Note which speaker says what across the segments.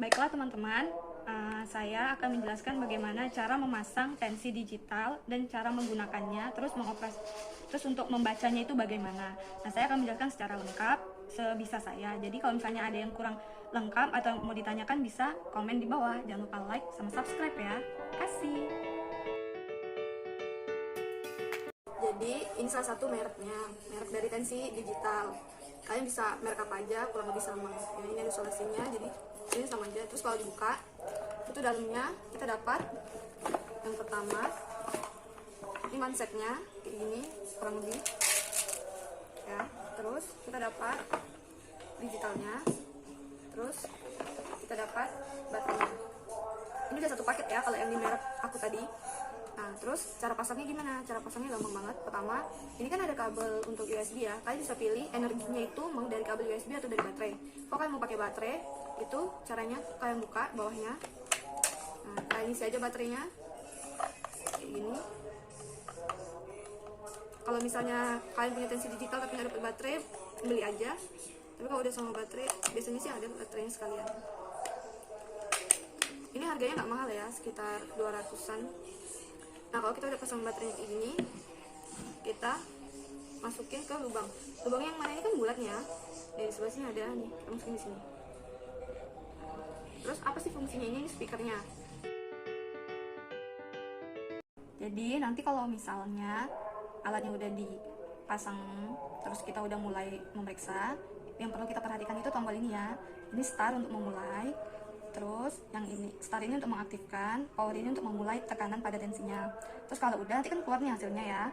Speaker 1: Baiklah teman-teman, saya akan menjelaskan bagaimana cara memasang tensi digital dan cara menggunakannya, terus untuk membacanya itu bagaimana. Nah, saya akan menjelaskan secara lengkap sebisa saya. Jadi kalau misalnya ada yang kurang lengkap atau mau ditanyakan bisa komen di bawah. Jangan lupa like sama subscribe ya. Terima kasih. Jadi ini salah satu mereknya, merek dari tensi digital. Kalian bisa merek apa aja, kurang lebih sama. Ya, ini ada isolasinya, jadi ini sama aja. Terus kalau dibuka, itu dalamnya kita dapat yang pertama, ini mansetnya kayak gini, kurang lebih. Ya, terus kita dapat digitalnya, terus kita dapat baterainya. Ini udah satu paket ya kalau yang di merek aku tadi. Nah, terus cara pasangnya gimana? Cara pasangnya gampang banget. Pertama, ini kan ada kabel untuk USB ya. Kalian bisa pilih energinya itu mau dari kabel USB atau dari baterai. Kalau kalian mau pakai baterai, itu caranya kalian buka bawahnya. Nah, kalian isi aja baterainya kayak gini. Kalau misalnya kalian punya tensi digital tapi nggak dapat baterai, beli aja. Tapi kalau udah sama baterai, biasanya sih ada baterainya sekalian. Ini harganya nggak mahal ya, sekitar 200-an. Nah, kalau kita udah pasang baterainya kayak gini, kita masukin ke lubang. Lubang yang mana ini kan bulatnya. Dari sebelah sini ada nih, kita masukin di sini. Terus apa sih fungsinya ini speakernya? Jadi nanti kalau misalnya alatnya udah dipasang, terus kita udah mulai memeriksa, yang perlu kita perhatikan itu tombol ini ya. Ini start untuk memulai. Terus yang ini start ini untuk mengaktifkan, power ini untuk memulai tekanan pada tensinya. Terus kalau udah nanti kan keluar nih hasilnya ya,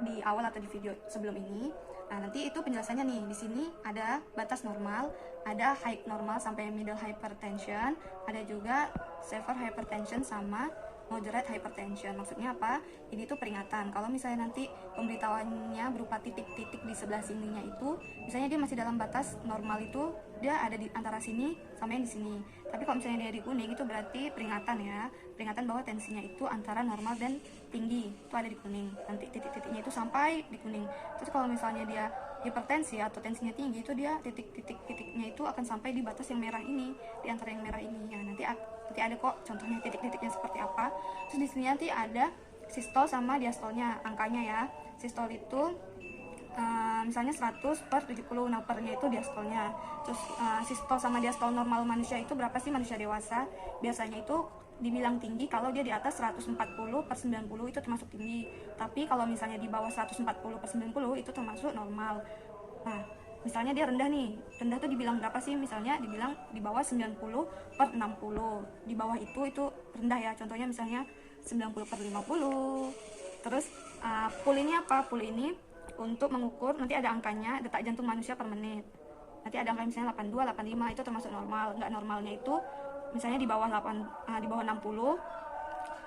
Speaker 1: di awal atau di video sebelum ini. Nah, nanti itu penjelasannya nih. Di sini ada batas normal, ada high normal sampai middle hypertension, ada juga severe hypertension sama moderate hypertension. Maksudnya apa? Ini tuh peringatan. Kalau misalnya nanti pemberitahuannya berupa titik-titik di sebelah sininya itu, misalnya dia masih dalam batas normal itu, dia ada di antara sini sama yang di sini. Tapi kalau misalnya dia di kuning itu berarti peringatan ya. Peringatan bahwa tensinya itu antara normal dan tinggi. Itu ada di kuning. Nanti titik-titiknya itu sampai di kuning. Terus kalau misalnya dia hipertensi atau tensinya tinggi, itu dia titik-titiknya itu akan sampai di batas yang merah ini, di antara yang merah ini. Ya, nanti ada kok contohnya titik-titiknya seperti apa. Terus di sini nanti ada sistol sama diastolnya, angkanya ya. Sistol itu misalnya 100/70, nah pernya itu diastolnya. Terus sistol sama diastol normal manusia itu berapa sih manusia dewasa? Biasanya itu dibilang tinggi kalau dia di atas 140/90 itu termasuk tinggi. Tapi kalau misalnya di bawah 140/90 itu termasuk normal. Nah, misalnya dia rendah nih, rendah tuh dibilang berapa sih? Misalnya dibilang di bawah 90/60. Di bawah itu rendah ya. Contohnya misalnya 90/50. Terus pool ini apa? Pool ini untuk mengukur, nanti ada angkanya detak jantung manusia per menit. Nanti ada angka misalnya 82, 85 itu termasuk normal. Nggak normalnya itu misalnya di bawah 60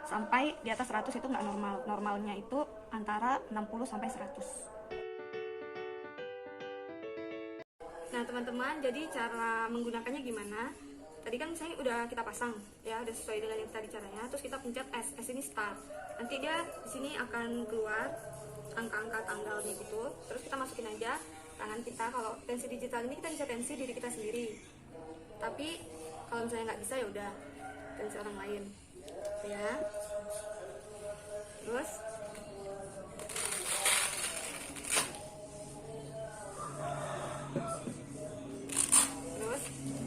Speaker 1: sampai di atas 100 itu nggak normal. Normalnya itu antara 60 sampai 100. Nah teman-teman, jadi cara menggunakannya gimana? Tadi kan misalnya udah kita pasang ya, udah sesuai dengan yang tadi caranya. Terus kita pencet S ini start. Nanti dia di sini akan keluar angka-angka tanggalnya gitu. Terus kita masukin aja tangan kita. Kalau tensi digital ini kita bisa tensi diri kita sendiri. Tapi kalau misalnya nggak bisa ya udah tensi orang lain. Ya. Terus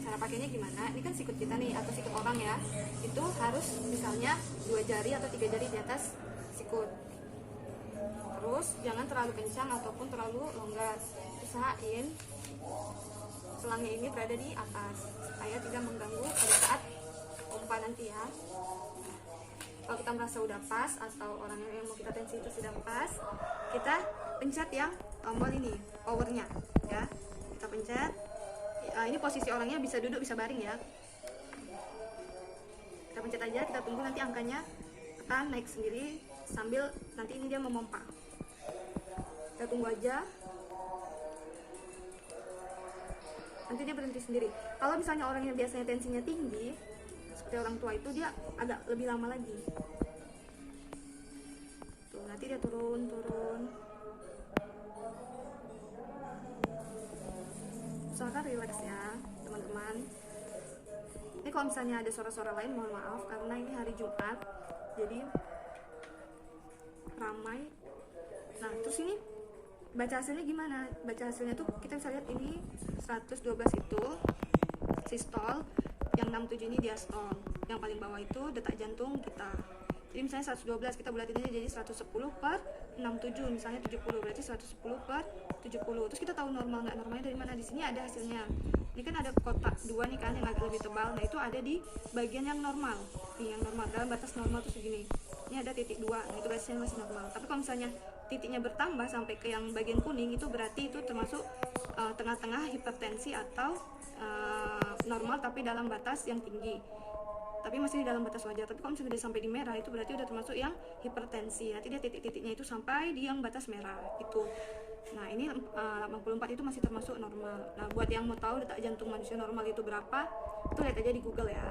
Speaker 1: cara pakainya gimana? Ini kan sikut kita nih atau sikut orang ya. Itu harus misalnya 2 jari atau 3 jari di atas sikut. Terus jangan terlalu kencang ataupun terlalu longgar. Usahain selangnya ini berada di atas supaya tidak mengganggu pada saat pompa nanti ya. Kalau kita merasa udah pas atau orang yang mau kita tensi itu sudah pas, kita pencet yang tombol ini, powernya ya. Kita pencet. Ini posisi orangnya bisa duduk bisa baring ya. Kita pencet aja, kita tunggu nanti angkanya akan naik sendiri sambil nanti ini dia memompa. Kita tunggu aja, nanti dia berhenti sendiri. Kalau misalnya orang yang biasanya tensinya tinggi seperti orang tua itu, dia agak lebih lama lagi tuh, nanti dia turun. Usahakan relax ya teman-teman. kalau misalnya ada suara-suara lain mohon maaf karena ini hari Jumat jadi ramai. Nah terus ini baca hasilnya gimana? Baca hasilnya tuh kita bisa lihat ini 112 itu sistol, yang 67 ini diastol, yang paling bawah itu detak jantung kita. Jadi misalnya 112 kita bulatin aja jadi 110 per 67, misalnya 70, berarti 110 per 70. Terus kita tahu normal nggak normalnya dari mana? Di sini ada hasilnya. Ini kan ada kotak dua nih kan yang agak lebih tebal. Nah itu ada di bagian yang normal. Nih yang normal, dalam batas normal tuh segini. Ini ada titik 2, nah itu batasnya masih normal. Tapi kalau misalnya titiknya bertambah sampai ke yang bagian kuning itu berarti itu termasuk tengah-tengah hipertensi atau normal tapi dalam batas yang tinggi. Tapi masih di dalam batas wajar. Tapi kalau misalnya dia sampai di merah itu berarti udah termasuk yang hipertensi. Nanti dia titik-titiknya itu sampai di yang batas merah itu. Nah ini 84 itu masih termasuk normal. Nah buat yang mau tahu detak jantung manusia normal itu berapa, itu lihat aja di Google ya.